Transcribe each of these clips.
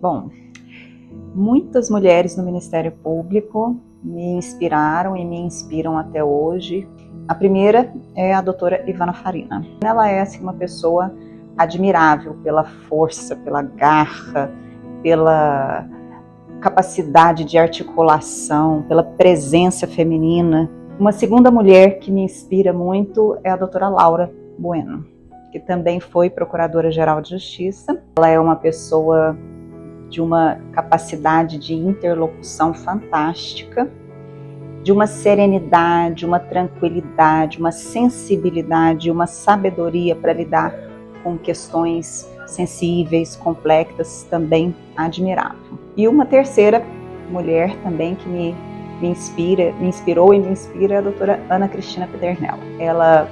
Bom, muitas mulheres no Ministério Público me inspiraram e me inspiram até hoje. A primeira é a doutora Ivana Farina. Ela é assim, uma pessoa admirável pela força, pela garra, pela capacidade de articulação, pela presença feminina. Uma segunda mulher que me inspira muito é a doutora Laura Bueno, que também foi Procuradora-Geral de Justiça. Ela é uma pessoa de uma capacidade de interlocução fantástica, de uma serenidade, uma tranquilidade, uma sensibilidade, uma sabedoria para lidar com questões sensíveis, complexas, também admirável. E uma terceira mulher também que me inspirou e me inspira é a doutora Ana Cristina Pedernel. Ela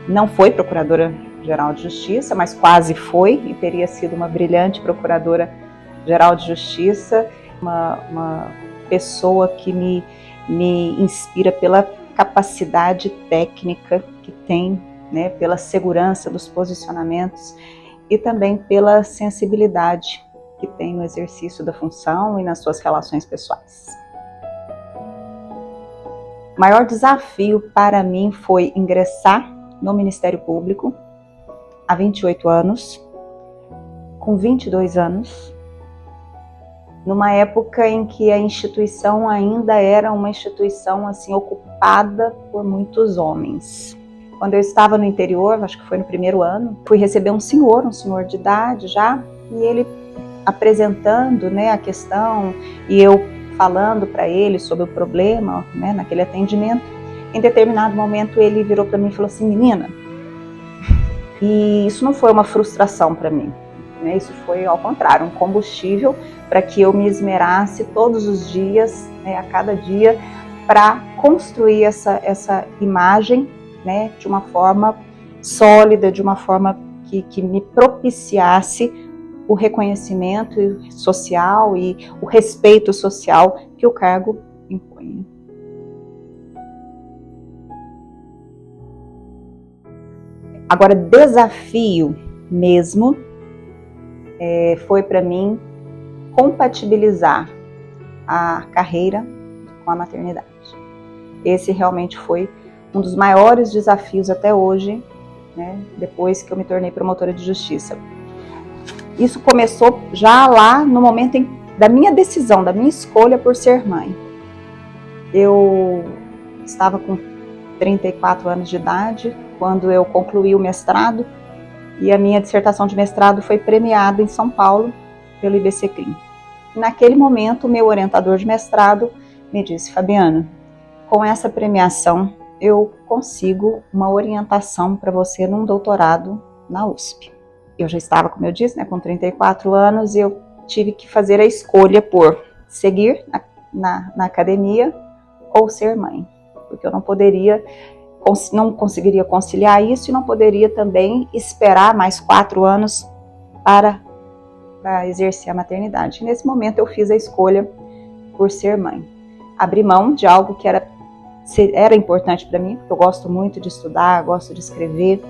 não foi Procuradora-Geral de Justiça, mas quase foi, e teria sido uma brilhante Procuradora-Geral de Justiça, uma pessoa que me inspira pela capacidade técnica que tem, né, pela segurança dos posicionamentos e também pela sensibilidade que tem no exercício da função e nas suas relações pessoais. O maior desafio para mim foi ingressar no Ministério Público há 28 anos, com 22 anos, numa época em que a instituição ainda era uma instituição assim, ocupada por muitos homens. Quando eu estava no interior, acho que foi no primeiro ano, fui receber um senhor de idade já, e ele apresentando, né, a questão e eu falando para ele sobre o problema, né, naquele atendimento. Em determinado momento ele virou para mim e falou assim: menina, e isso não foi uma frustração para mim, né, isso foi ao contrário, um combustível para que eu me esmerasse todos os dias, né, a cada dia, para construir essa imagem, né, de uma forma sólida, de uma forma que me propiciasse o reconhecimento social e o respeito social que o cargo impunha. Agora, desafio mesmo foi para mim compatibilizar a carreira com a maternidade. Esse realmente foi um dos maiores desafios até hoje, né, depois que eu me tornei promotora de justiça. Isso começou já lá no momento da minha decisão, da minha escolha por ser mãe. Eu estava com 34 anos de idade quando eu concluí o mestrado e a minha dissertação de mestrado foi premiada em São Paulo pelo IBCCLIM. Naquele momento, o meu orientador de mestrado me disse: Fabiana, com essa premiação eu consigo uma orientação para você num doutorado na USP. Eu já estava, como eu disse, né, com 34 anos e eu tive que fazer a escolha por seguir na academia ou ser mãe, porque eu não conseguiria conciliar isso e não poderia também esperar mais 4 anos para exercer a maternidade. Nesse momento eu fiz a escolha por ser mãe. Abri mão de algo que era importante para mim, porque eu gosto muito de estudar, gosto de escrever,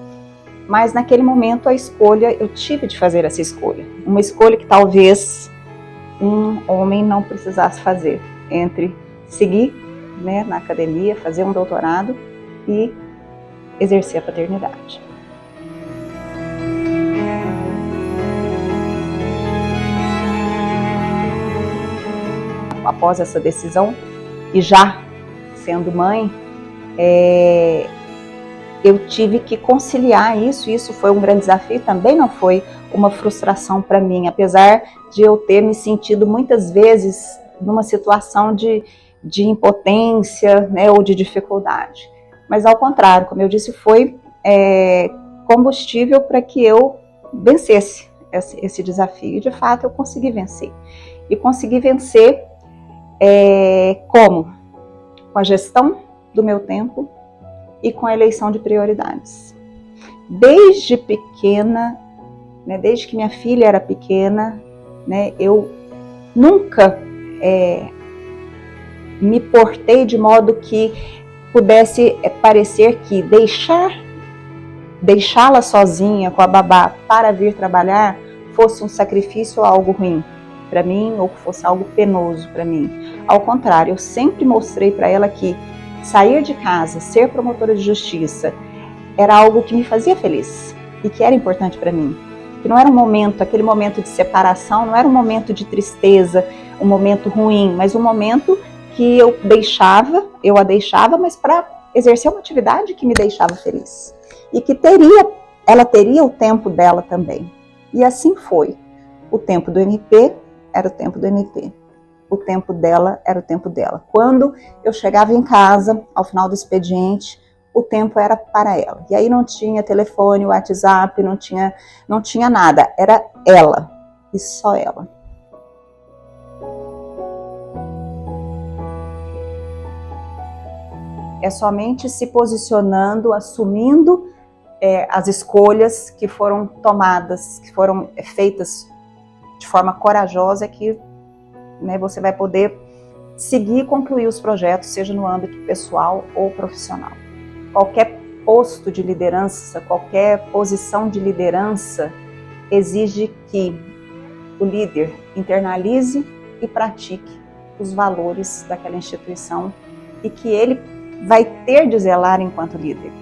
mas naquele momento eu tive de fazer essa escolha. Uma escolha que talvez um homem não precisasse fazer, entre seguir, né, na academia, fazer um doutorado e exercer a paternidade. Após essa decisão, e já sendo mãe, eu tive que conciliar isso. Isso foi um grande desafio, também não foi uma frustração para mim, apesar de eu ter me sentido muitas vezes numa situação de impotência, né, ou de dificuldade. Mas ao contrário, como eu disse, foi combustível para que eu vencesse esse desafio. E de fato eu consegui vencer. E consegui vencer como? Com a gestão do meu tempo e com a eleição de prioridades. Desde pequena, né, desde que minha filha era pequena, né, eu nunca me portei de modo que pudesse parecer que deixá-la sozinha com a babá para vir trabalhar fosse um sacrifício ou algo ruim. para mim ou que fosse algo penoso para mim. Ao contrário, eu sempre mostrei para ela que sair de casa, ser promotora de justiça, era algo que me fazia feliz e que era importante para mim. Que não era um momento, aquele momento de separação, não era um momento de tristeza, um momento ruim, mas um momento que eu a deixava, mas para exercer uma atividade que me deixava feliz. E que ela teria o tempo dela também. E assim foi. O tempo do MP era o tempo do MP. O tempo dela era o tempo dela. Quando eu chegava em casa, ao final do expediente, o tempo era para ela. E aí não tinha telefone, WhatsApp, não tinha nada. Era ela, e só ela. É somente se posicionando, assumindo as escolhas que foram tomadas, que foram feitas de forma corajosa, que você vai poder seguir e concluir os projetos, seja no âmbito pessoal ou profissional. Qualquer posto de liderança, qualquer posição de liderança exige que o líder internalize e pratique os valores daquela instituição e que ele vai ter de zelar enquanto líder.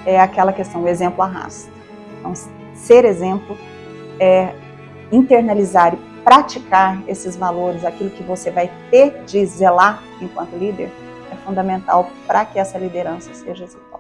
É aquela questão, o exemplo arrasta. Então, ser exemplo é internalizar e praticar esses valores, aquilo que você vai ter de zelar enquanto líder, é fundamental para que essa liderança seja exitosa.